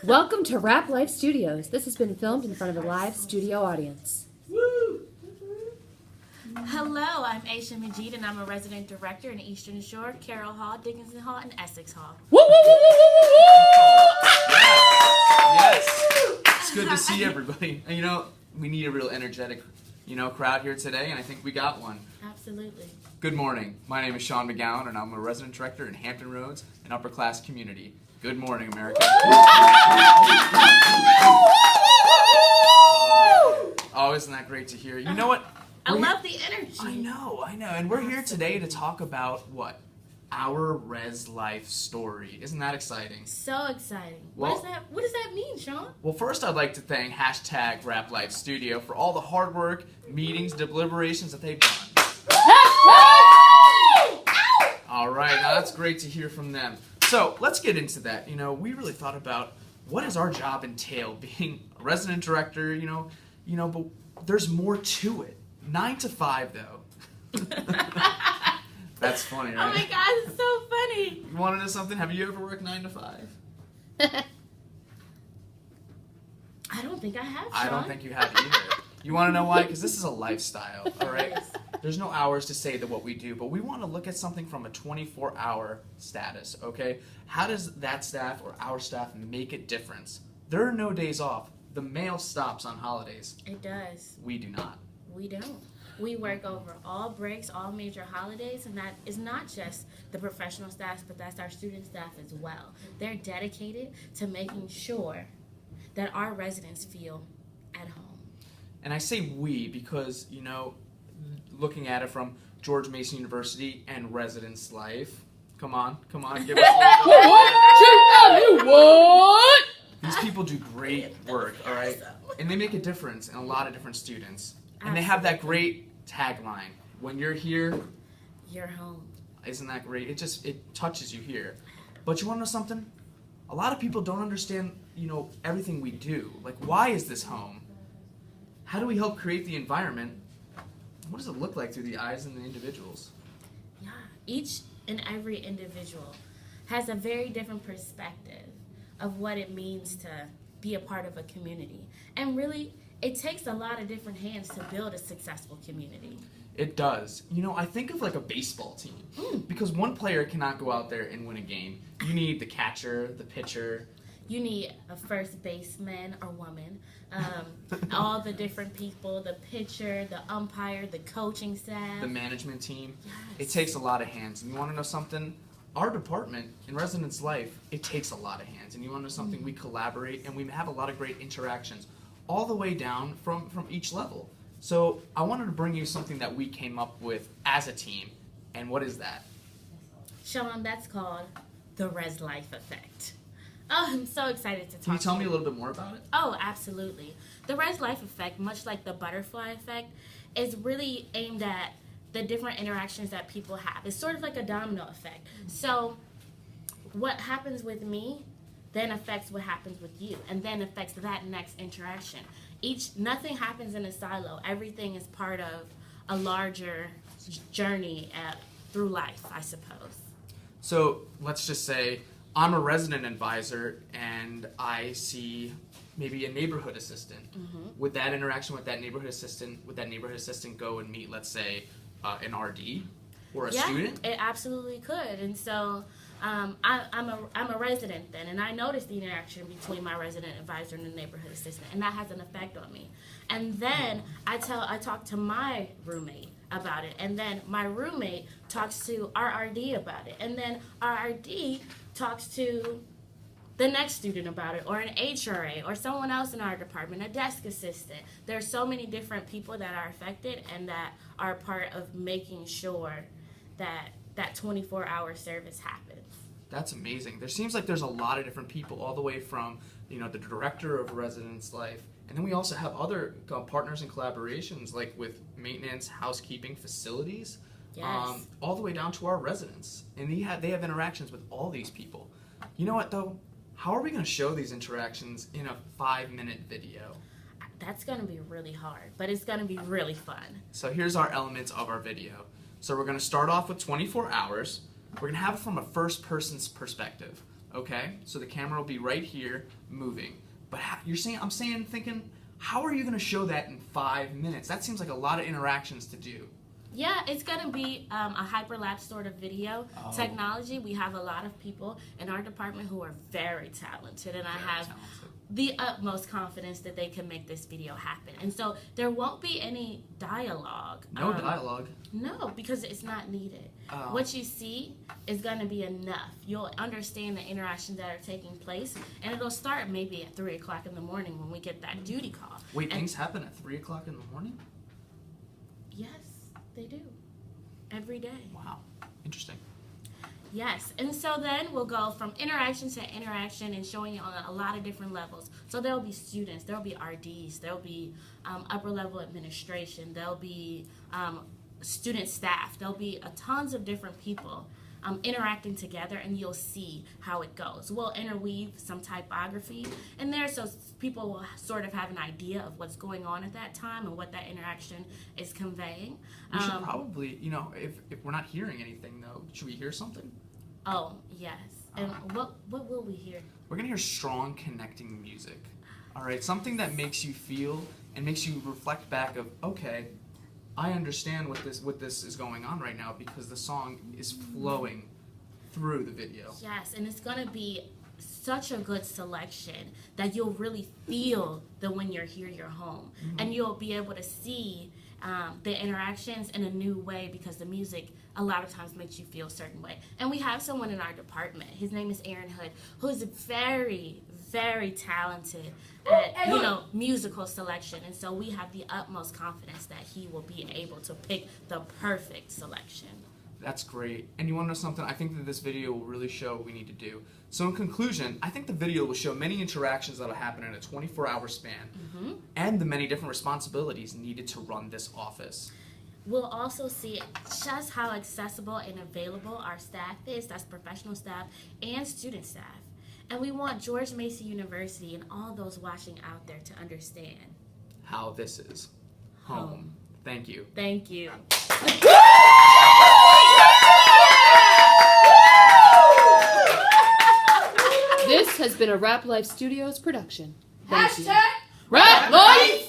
Welcome to Reslife Studios. This has been filmed in front of a live studio audience. Woo! Hello, I'm Aisha Majid, and I'm a resident director in Eastern Shore, Carroll Hall, Dickinson Hall, and Essex Hall. Woo, woo, woo, woo, woo, woo! Yes. It's good to see everybody. And, we need a real energetic, crowd here today, and I think we got one. Absolutely. Good morning. My name is Sean McGowan, and I'm a resident director in Hampton Roads, an upper class community. Good morning, America. Oh, isn't that great to hear? You know what? I love the energy. I know. And we're here today to talk about what? Our Reslife story. Isn't that exciting? So exciting. Well, what does that mean, Sean? Well, first I'd like to thank #RapLife Studio for all the hard work, meetings, deliberations that they've done. All right, now that's great to hear from them. So let's get into that. We really thought about what does our job entail, being a resident director, but there's more to it. 9 to 5, though. That's funny, right? Oh my God, it's so funny. You want to know something? Have you ever worked 9 to 5? I don't think I have, Sean. I don't think you have either. You want to know why? Because this is a lifestyle, all right? There's no hours to say that what we do, but we want to look at something from a 24-hour status, okay? How does that staff or our staff make a difference? There are no days off. The mail stops on holidays. It does. We do not. We don't. We work over all breaks, all major holidays, and that is not just the professional staff, but that's our student staff as well. They're dedicated to making sure that our residents feel at home. And I say we because, looking at it from George Mason University and Residence Life. Come on, give us a little bit. What? These people do great work, all right? And they make a difference in a lot of different students. And they have that great tagline, when you're here, you're home. Isn't that great? It touches you here. But you want to know something? A lot of people don't understand, everything we do. Like, why is this home? How do we help create the environment? What does it look like through the eyes of the individuals? Yeah, each and every individual has a very different perspective of what it means to be a part of a community. And really, it takes a lot of different hands to build a successful community. It does. I think of like a baseball team. Because one player cannot go out there and win a game. You need the catcher, the pitcher. You need a first baseman or woman, all the different people, the pitcher, the umpire, the coaching staff. The management team. Yes. It takes a lot of hands. And you want to know something? Our department in Residence Life, it takes a lot of hands. And you want to know something? We collaborate and we have a lot of great interactions all the way down from each level. So I wanted to bring you something that we came up with as a team. And what is that? Sean, that's called the Reslife effect. Oh, I'm so excited to talk to you. Can you tell me a little bit more about it? Oh, absolutely. The Reslife effect, much like the butterfly effect, is really aimed at the different interactions that people have. It's sort of like a domino effect. So what happens with me then affects what happens with you, and then affects that next interaction. Nothing happens in a silo. Everything is part of a larger journey through life, I suppose. So let's just say I'm a resident advisor and I see maybe a neighborhood assistant. Would that interaction with that neighborhood assistant go and meet, let's say, an RD or a student? It absolutely could. And so I'm a resident then, and I notice the interaction between my resident advisor and the neighborhood assistant, and that has an effect on me. And then I talk to my roommate about it, and then my roommate talks to our RD about it, and then our RD talks to the next student about it, or an HRA, or someone else in our department, a desk assistant. There are so many different people that are affected and that are part of making sure that 24-hour service happens. That's amazing. There seems like there's a lot of different people, all the way from the director of Residence Life, and then we also have other partners and collaborations, like with maintenance, housekeeping, facilities, Yes. all the way down to our residents, and they have interactions with all these people. You know what though? How are we going to show these interactions in a 5-minute video? That's going to be really hard, but it's going to be really fun. So here's our elements of our video. So we're going to start off with 24 hours. We're going to have it from a first person's perspective. okay? So the camera will be right here, moving. But thinking, how are you going to show that in 5 minutes? That seems like a lot of interactions to do. Yeah, it's going to be a hyperlapse sort of video technology. We have a lot of people in our department who are very talented, and I have the utmost confidence that they can make this video happen. And so there won't be any dialogue. No dialogue? No, because it's not needed. What you see is going to be enough. You'll understand the interactions that are taking place, and it'll start maybe at 3 o'clock in the morning when we get that duty call. Wait, things happen at 3 o'clock in the morning? Yes, they do. Every day. Wow. Interesting. Yes, and so then we'll go from interaction to interaction and showing you on a lot of different levels. So there'll be students, there'll be RDs, there'll be upper level administration, there'll be student staff, there'll be tons of different people interacting together, and you'll see how it goes. We'll interweave some typography in there so people will sort of have an idea of what's going on at that time and what that interaction is conveying. We should probably, if we're not hearing anything, though, should we hear something? Oh, yes. And what will we hear? We're going to hear strong connecting music. All right, something that makes you feel and makes you reflect back of, okay, I understand what this is going on right now because the song is flowing through the video. Yes, and it's going to be such a good selection that you'll really feel that when you're here, you're home. Mm-hmm. And you'll be able to see the interactions in a new way because the music a lot of times makes you feel a certain way. And we have someone in our department. His name is Aaron Hood, who is very, very talented at, musical selection. And so we have the utmost confidence that he will be able to pick the perfect selection. That's great. And you want to know something? I think that this video will really show what we need to do. So in conclusion, I think the video will show many interactions that will happen in a 24-hour span and the many different responsibilities needed to run this office. We'll also see just how accessible and available our staff is, that's professional staff and student staff. And we want George Mason University and all those watching out there to understand how this is home. Thank you. Thank you. This has been a Rap Life Studios production. Thank you. Rap Life!